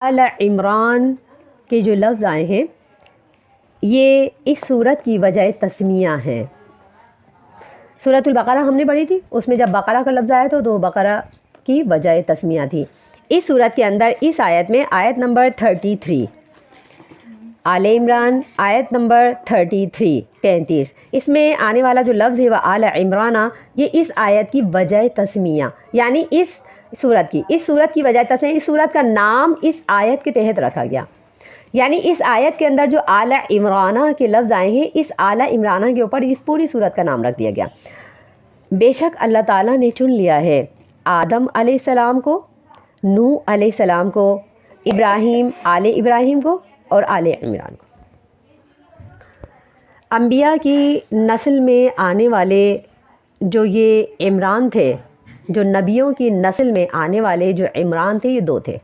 آل عمران کے جو لفظ آئے ہیں یہ اس صورت کی وجہ تسمیہ ہیں۔ سورۃ البقرہ ہم نے پڑھی تھی، اس میں جب بقرہ کا لفظ آیا تو بقرہ کی وجہ تسمیہ تھی۔ اس صورت کے اندر اس آیت میں آیت نمبر 33 آل عمران، آیت نمبر 33 اس میں آنے والا جو لفظ ہے وہ آل عمرانہ، یہ اس آیت کی وجہ تسمیہ، یعنی اس صورت کی وجہ تسمیہ، اس صورت کا نام اس آیت کے تحت رکھا گیا۔ یعنی اس آیت کے اندر جو آل عمرانہ کے لفظ آئے ہیں، اس آل عمرانہ کے اوپر اس پوری صورت کا نام رکھ دیا گیا۔ بے شک اللہ تعالیٰ نے چن لیا ہے آدم علیہ السلام کو، نوح علیہ السلام کو، ابراہیم، آل ابراہیم کو اور آل عمران کو۔ انبیاء کی نسل میں آنے والے جو یہ عمران تھے، جو نبیوں کی نسل میں آنے والے جو عمران تھے، یہ دو تھے۔